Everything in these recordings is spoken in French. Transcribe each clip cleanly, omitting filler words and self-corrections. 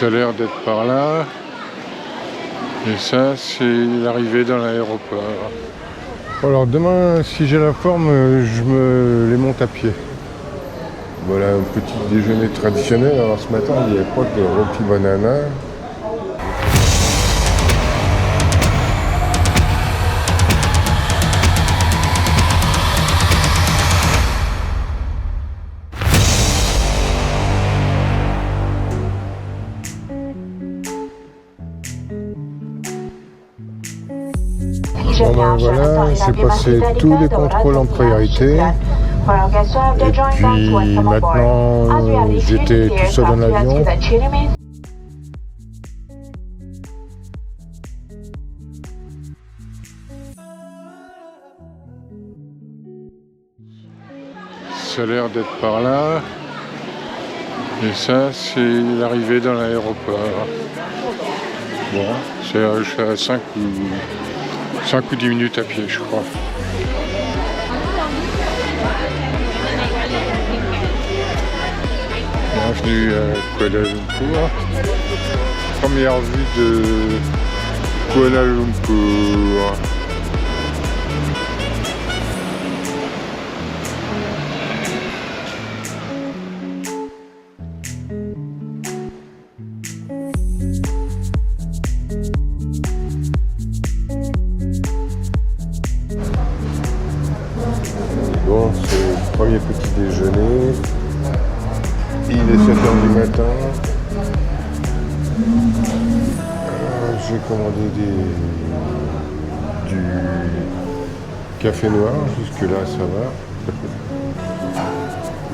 Ça a l'air d'être par là. Et ça, c'est l'arrivée dans l'aéroport. Alors demain, si j'ai la forme, je me les monte à pied. Voilà un petit déjeuner traditionnel. Alors ce matin, il n'y avait pas de rôti banana. Bon ben voilà, j'ai passé tous les contrôles en priorité. Et puis maintenant, j'étais tout seul dans l'avion. Ça a l'air d'être par là. Et ça, c'est l'arrivée dans l'aéroport. Bon, je suis à 5 ou 10 minutes à pied, je crois. Bienvenue à Kuala Lumpur. Première vue de Kuala Lumpur. Bon, c'est le premier petit déjeuner. Il est 7h du matin. J'ai commandé du café noir. Jusque-là, ça va.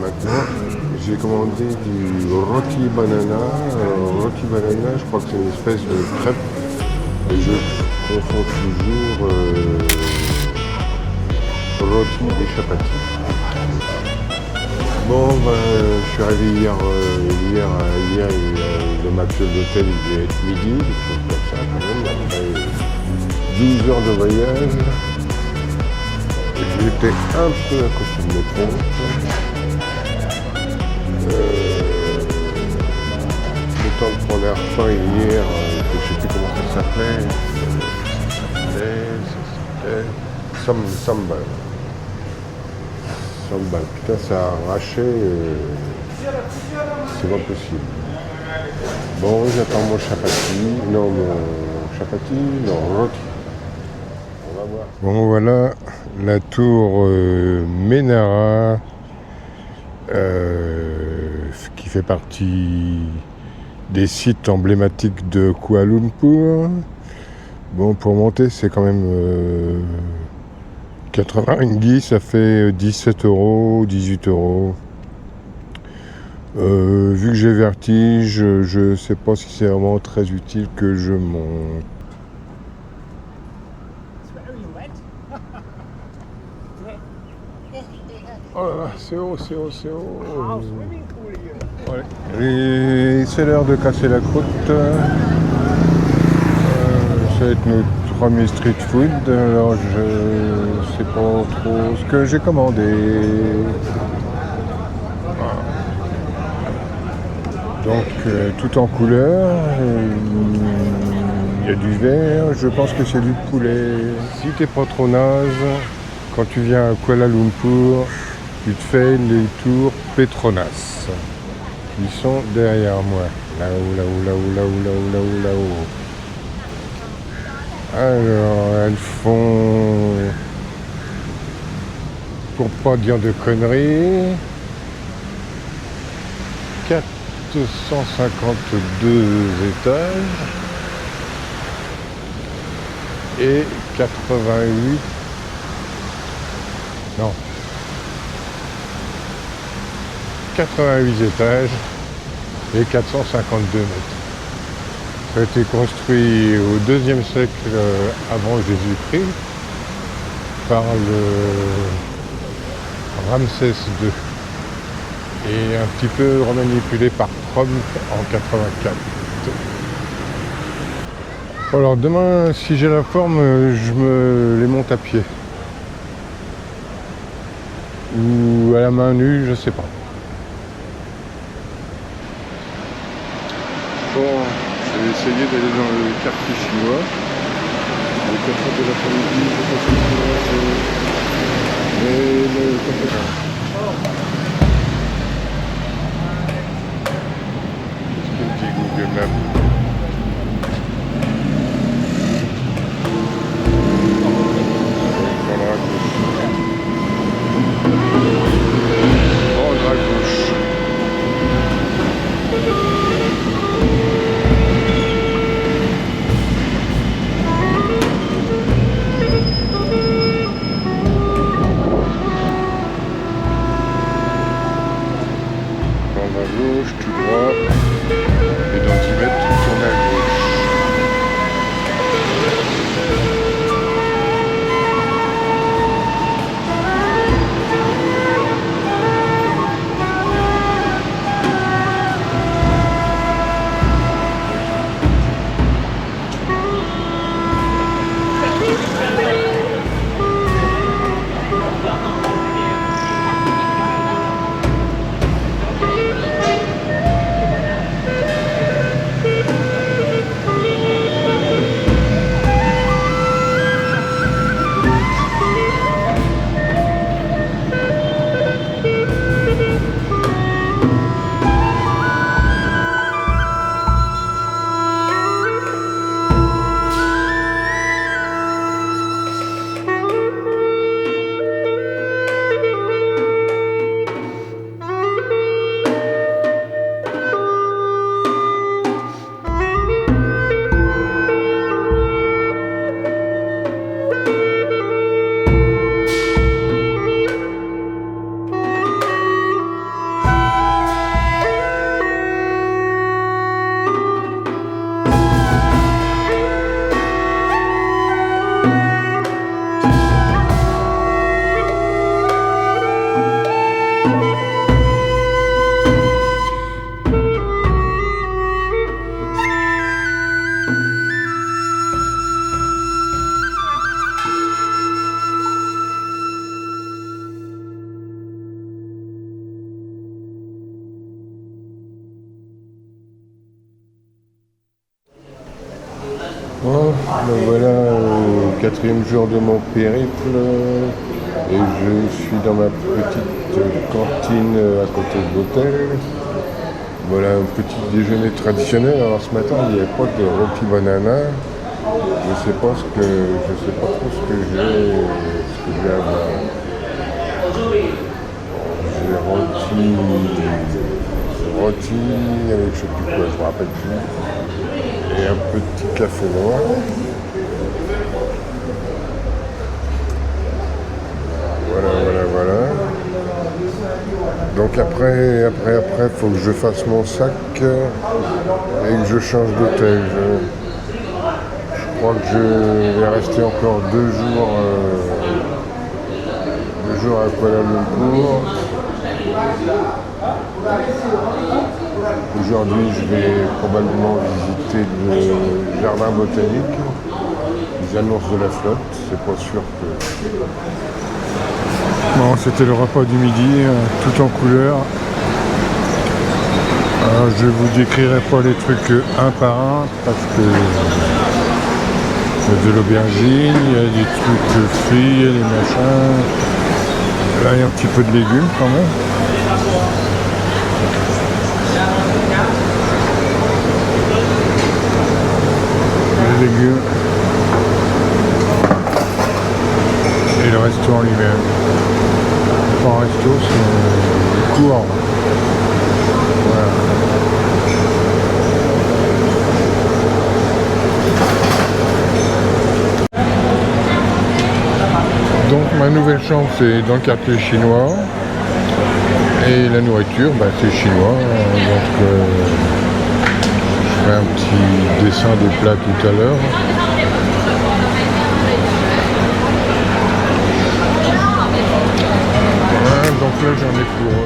Maintenant, j'ai commandé du rôti banana. Rôti banana, je crois que c'est une espèce de crêpe. Et je confonds toujours rôti et chapati. Bon, ben, je suis arrivé hier, le match de l'hôtel il devait être midi, des choses comme ça quand même, après 12 heures de voyage. J'étais un peu à côté de mes pompes. Le temps de prendre un repas hier, je ne sais plus comment ça s'appelait, sambal. Putain, ça a arraché, c'est pas possible. Bon, j'attends mon rôti. On va voir. Bon, voilà la tour Menara, qui fait partie des sites emblématiques de Kuala Lumpur. Bon, pour monter, c'est quand même 80 ringgit, ça fait 17 €, 18 €. Vu que j'ai vertige, je sais pas si c'est vraiment très utile que je monte. Oh là là, c'est haut. Ouais. Et c'est l'heure de casser la croûte. Ça va être notre premier street food, alors je sais pas trop ce que j'ai commandé. Voilà. Donc tout en couleur, il y a du vert, je pense que c'est du poulet. Si t'es pas trop naze, quand tu viens à Kuala Lumpur, tu te fais les tours Petronas. Ils sont derrière moi, là-haut. Alors, elles font, pour pas dire de conneries, 452 étages et 88 étages et 452 mètres. Ça a été construit au IIe siècle avant Jésus-Christ par le Ramsès II et un petit peu remanipulé par Trump en 84. Alors demain, si j'ai la forme, je me les monte à pied. Ou à la main nue, je sais pas. Bon, j'ai essayé d'aller dans le quartier chinois. Les 4 heures de l'après-midi, le quartier chinois, mais le café. Qu'est-ce que dit Google Maps? Prendre à gauche. Prendre à gauche. Prendre à gauche, tout droit. Et dans 10 mètres, tourner à gauche. Bon, ben voilà, quatrième jour de mon périple et je suis dans ma petite cantine à côté de l'hôtel. Voilà un petit déjeuner traditionnel. Alors ce matin il n'y avait pas de rôti banana. Je sais pas trop ce que j'ai à voir. J'ai rôti avec je sais plus quoi, je me rappelle plus. Et un petit café noir. Voilà. Donc après, faut que je fasse mon sac et que je change d'hôtel. Je crois que je vais rester encore 2 jours à Kuala Lumpur. Aujourd'hui, je vais probablement visiter le jardin botanique. Ils annoncent de la flotte, c'est pas sûr que... Bon, c'était le repas du midi, tout en couleur. Alors, je vous décrirai pas les trucs un par un, parce que il y a de l'aubergine, il y a des trucs frits, il y a des machins. Là, il y a un petit peu de légumes quand même. Légumes et le resto en lui-même. Pas un resto, c'est un cours. Voilà. Donc ma nouvelle chambre c'est dans le quartier chinois et la nourriture c'est chinois. Donc je ferai un petit dessin des plats tout à l'heure. Voilà, donc là j'en ai pour...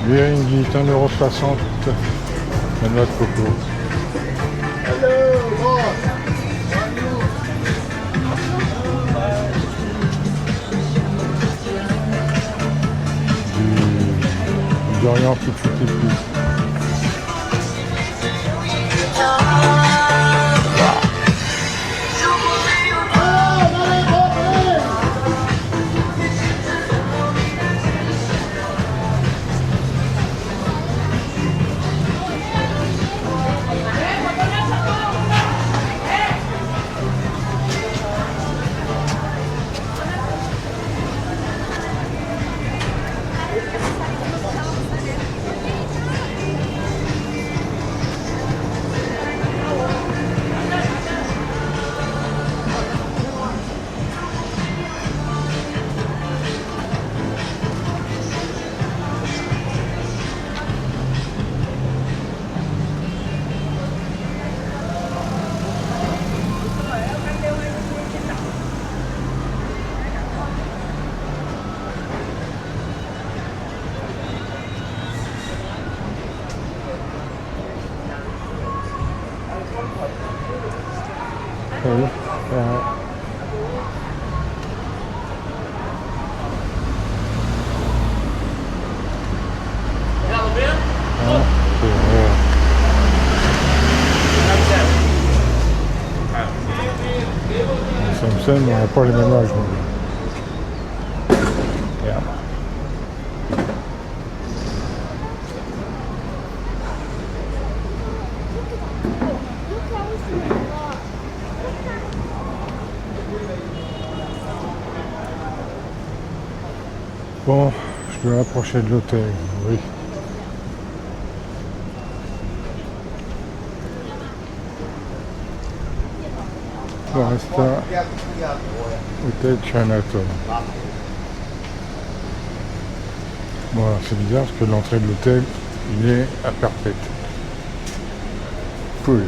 Lui, il me dit 1,60 €, la noix de coco. Du Dorian tout petit plus. Oui. Samson, on n'a pas les mêmes âges. Yeah. Bon, je dois approcher de l'hôtel, oui. Pour l'instant, hôtel Chinatown. Bon, alors c'est bizarre parce que l'entrée de l'hôtel, il est à Perpète. Cool.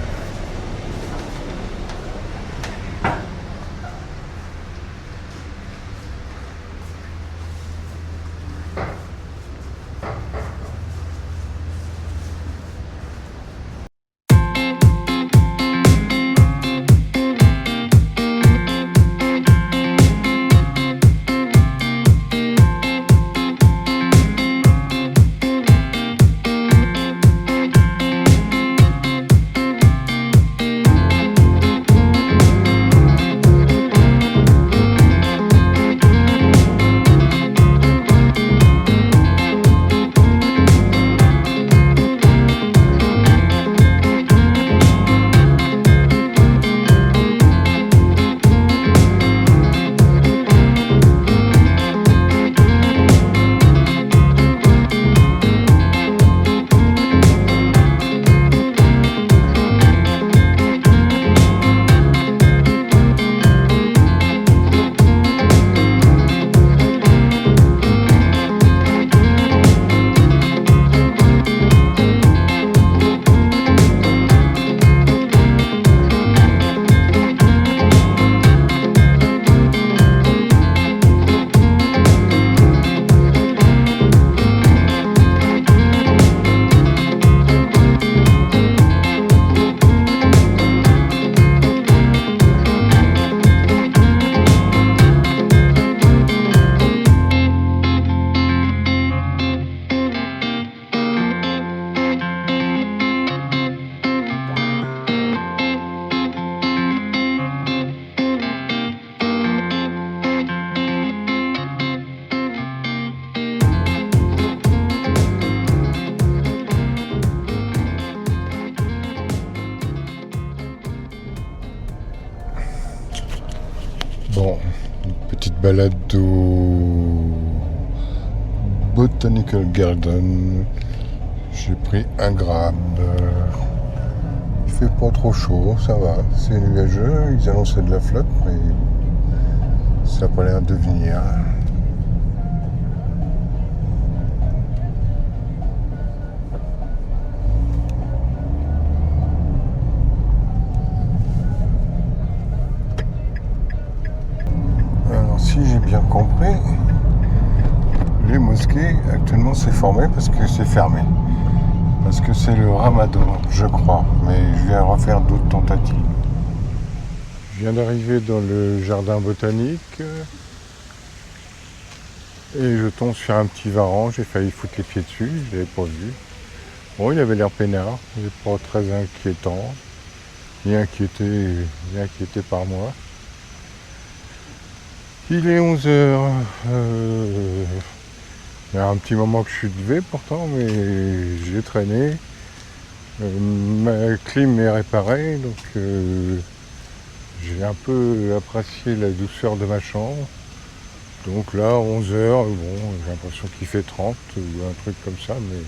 Bon, une petite balade au Botanical Garden. J'ai pris un Grab. Il fait pas trop chaud, ça va. C'est nuageux, ils annonçaient de la flotte, mais ça n'a pas l'air de venir. Alors si j'ai bien compris, les mosquées, actuellement c'est formé parce que c'est fermé. Parce que c'est le ramadan, je crois. Mais je vais refaire d'autres tentatives. Je viens d'arriver dans le jardin botanique. Et je tombe sur un petit varan, j'ai failli foutre les pieds dessus, je l'avais pas vu. Bon, il avait l'air peinard, il n'est pas très inquiétant, ni inquiété par moi. Il est 11 heures. Il y a un petit moment que je suis levé pourtant, mais j'ai traîné. Ma clim est réparée, donc j'ai un peu apprécié la douceur de ma chambre. Donc là, 11 heures, bon, j'ai l'impression qu'il fait 30 ou un truc comme ça, mais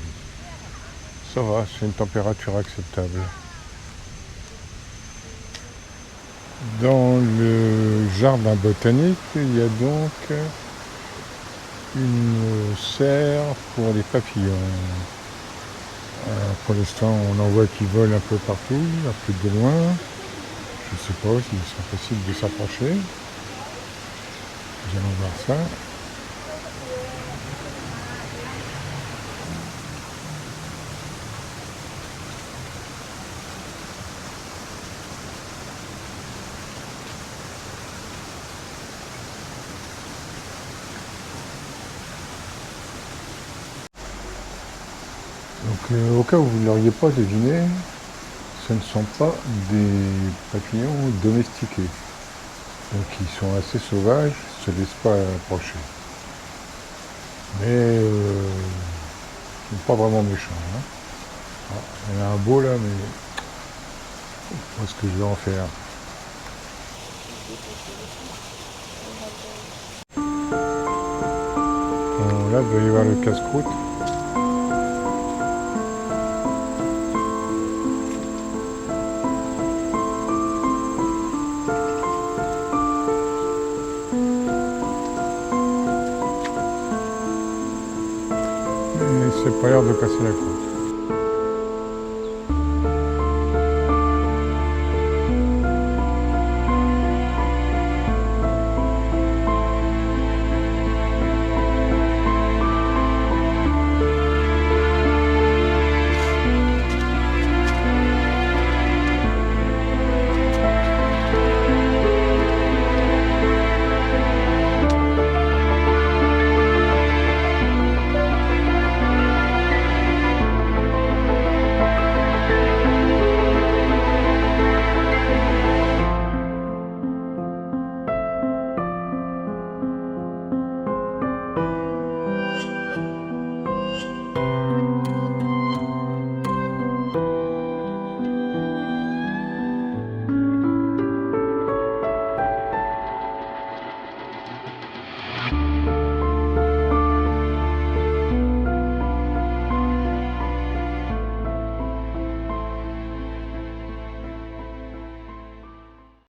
ça va, c'est une température acceptable. Dans le jardin botanique, il y a donc une serre pour les papillons. Pour l'instant, on en voit qui volent un peu partout, un peu de loin. Je ne sais pas s'il sera possible de s'approcher. Nous allons voir ça. Donc, au cas où vous ne l'auriez pas deviné, ce ne sont pas des papillons domestiqués. Donc ils sont assez sauvages, ils ne se laissent pas approcher. Mais ils ne sont pas vraiment méchants. Hein. Ah, il y en a un beau là, mais je sais pas ce que je vais en faire. Bon, là, il doit y avoir le casse-croûte. Et c'est pas l'air de casser la croûte.